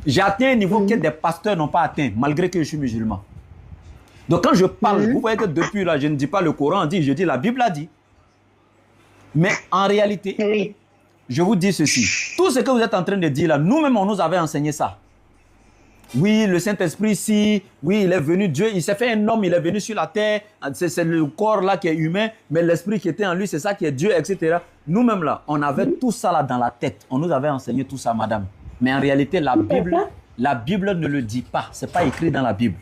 J'ai atteint un niveau que des pasteurs n'ont pas atteint, malgré que je suis musulman. Donc quand je parle, vous voyez que depuis là, je ne dis pas le Coran dit, je dis la Bible a dit. Mais en réalité, je vous dis ceci. Tout ce que vous êtes en train de dire là, nous-mêmes, on nous avait enseigné ça. Oui, le Saint-Esprit, si, oui, il est venu, Dieu, il s'est fait un homme, il est venu sur la terre, c'est le corps là qui est humain, mais l'esprit qui était en lui, c'est ça qui est Dieu, etc. Nous-mêmes là, on avait tout ça là dans la tête. On nous avait enseigné tout ça, madame. Mais en réalité, la Bible ne le dit pas. Ce n'est pas écrit dans la Bible.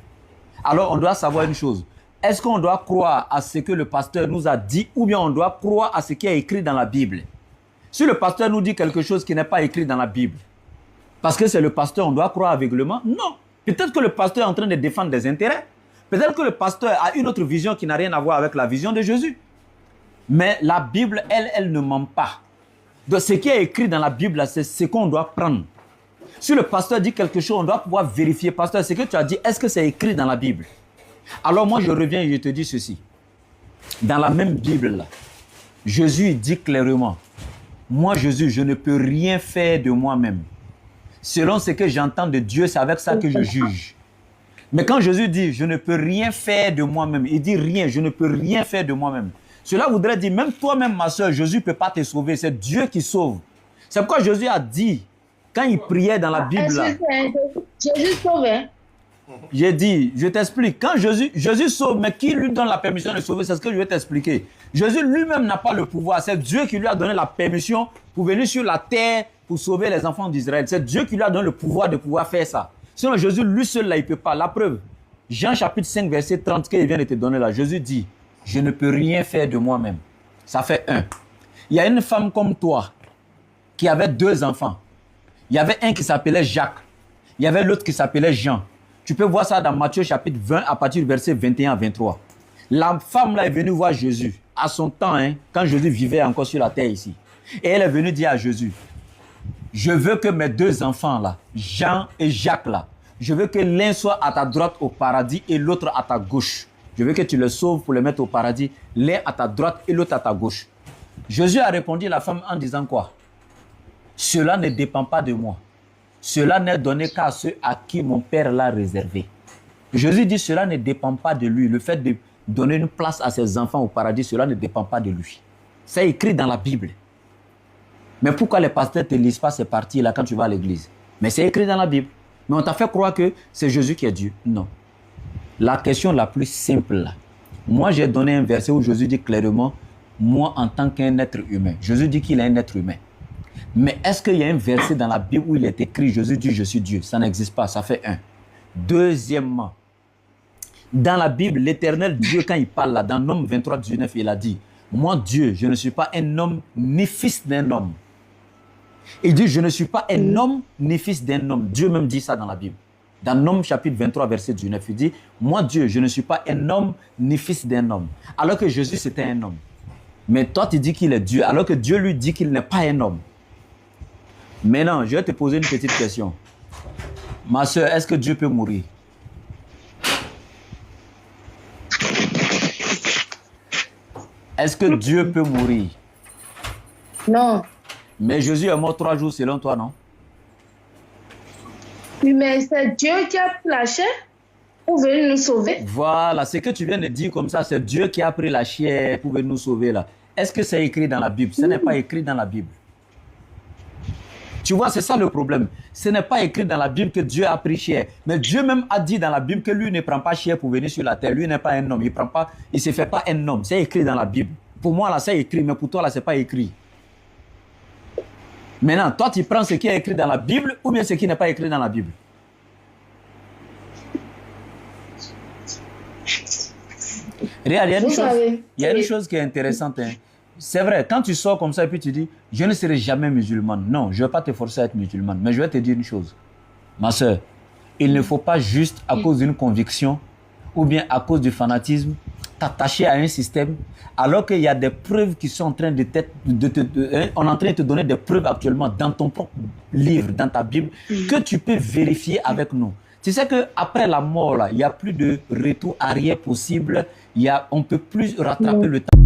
Alors, on doit savoir une chose. Est-ce qu'on doit croire à ce que le pasteur nous a dit ou bien on doit croire à ce qui est écrit dans la Bible? Si le pasteur nous dit quelque chose qui n'est pas écrit dans la Bible, parce que c'est le pasteur, on doit croire aveuglément? Non. Peut-être que le pasteur est en train de défendre des intérêts. Peut-être que le pasteur a une autre vision qui n'a rien à voir avec la vision de Jésus. Mais la Bible, elle ne ment pas. Donc, ce qui est écrit dans la Bible, c'est ce qu'on doit prendre. Si le pasteur dit quelque chose, on doit pouvoir vérifier. Pasteur, ce que tu as dit, est-ce que c'est écrit dans la Bible? Alors moi, je reviens et je te dis ceci. Dans la même Bible, là, Jésus dit clairement, moi, Jésus, je ne peux rien faire de moi-même. Selon ce que j'entends de Dieu, c'est avec ça que je juge. Mais quand Jésus dit, je ne peux rien faire de moi-même, il dit rien, je ne peux rien faire de moi-même. Cela voudrait dire, même toi-même, ma soeur, Jésus ne peut pas te sauver. C'est Dieu qui sauve. C'est pourquoi Jésus a dit, quand il priait dans la Bible, là, Jésus sauve, hein? J'ai dit, je t'explique. Quand Jésus sauve, mais qui lui donne la permission de sauver? C'est ce que je vais t'expliquer. Jésus lui-même n'a pas le pouvoir. C'est Dieu qui lui a donné la permission pour venir sur la terre pour sauver les enfants d'Israël. C'est Dieu qui lui a donné le pouvoir de pouvoir faire ça. Sinon, Jésus, lui seul, là, il ne peut pas. La preuve, Jean chapitre 5, verset 30, qu'il vient de te donner là, Jésus dit, je ne peux rien faire de moi-même. Ça fait un. Il y a une femme comme toi qui avait 2 enfants. Il y avait un qui s'appelait Jacques. Il y avait l'autre qui s'appelait Jean. Tu peux voir ça dans Matthieu chapitre 20 à partir du verset 21 à 23. La femme là est venue voir Jésus à son temps, hein, quand Jésus vivait encore sur la terre ici. Et elle est venue dire à Jésus, je veux que mes 2 enfants là, Jean et Jacques là, je veux que l'un soit à ta droite au paradis et l'autre à ta gauche. Je veux que tu les sauves pour les mettre au paradis, l'un à ta droite et l'autre à ta gauche. Jésus a répondu à la femme en disant quoi? Cela ne dépend pas de moi. Cela n'est donné qu'à ceux à qui mon Père l'a réservé. Jésus dit cela ne dépend pas de lui. Le fait de donner une place à ses enfants au paradis, cela ne dépend pas de lui. C'est écrit dans la Bible. Mais pourquoi les pasteurs ne te lisent pas ces parties-là quand tu vas à l'église? Mais c'est écrit dans la Bible. Mais on t'a fait croire que c'est Jésus qui est Dieu. Non. La question la plus simple là. Moi, j'ai donné un verset où Jésus dit clairement, moi en tant qu'un être humain. Jésus dit qu'il est un être humain. Mais est-ce qu'il y a un verset dans la Bible où il est écrit « Jésus dit, je suis Dieu » Ça n'existe pas, ça fait un. Deuxièmement, dans la Bible, l'Éternel Dieu, quand il parle là, dans Nombre 23, 19, il a dit « Moi, Dieu, je ne suis pas un homme ni fils d'un homme. » Il dit « Je ne suis pas un homme ni fils d'un homme. » Dieu même dit ça dans la Bible. Dans Nombre chapitre 23, verset 19, il dit « Moi, Dieu, je ne suis pas un homme ni fils d'un homme. » Alors que Jésus, c'était un homme. Mais toi, tu dis qu'il est Dieu, alors que Dieu lui dit qu'il n'est pas un homme. Maintenant, je vais te poser une petite question. Ma soeur, est-ce que Dieu peut mourir? Est-ce que Dieu peut mourir? Non. Mais Jésus est mort 3 jours selon toi, non? Oui, mais c'est Dieu qui a pris la chair pour venir nous sauver. Voilà, ce que tu viens de dire comme ça, c'est Dieu qui a pris la chair pour venir nous sauver là. Est-ce que c'est écrit dans la Bible? Ce n'est pas écrit dans la Bible. Tu vois, c'est ça le problème. Ce n'est pas écrit dans la Bible que Dieu a pris chair. Mais Dieu même a dit dans la Bible que lui ne prend pas chair pour venir sur la terre. Lui n'est pas un homme. Il ne se fait pas un homme. C'est écrit dans la Bible. Pour moi, là, c'est écrit. Mais pour toi, là, ce n'est pas écrit. Maintenant, toi, tu prends ce qui est écrit dans la Bible ou bien ce qui n'est pas écrit dans la Bible. Regarde, il y a une chose qui est intéressante. Hein. C'est vrai, quand tu sors comme ça et puis tu dis, je ne serai jamais musulmane. Non, je ne vais pas te forcer à être musulmane. Mais je vais te dire une chose. Ma soeur, il ne faut pas juste à cause d'une conviction ou bien à cause du fanatisme t'attacher à un système alors qu'il y a des preuves qui sont en train on est en train de te donner des preuves actuellement dans ton propre livre, dans ta Bible, que tu peux vérifier avec nous. Tu sais qu'après la mort, là, il n'y a plus de retour arrière possible. On ne peut plus rattraper le temps.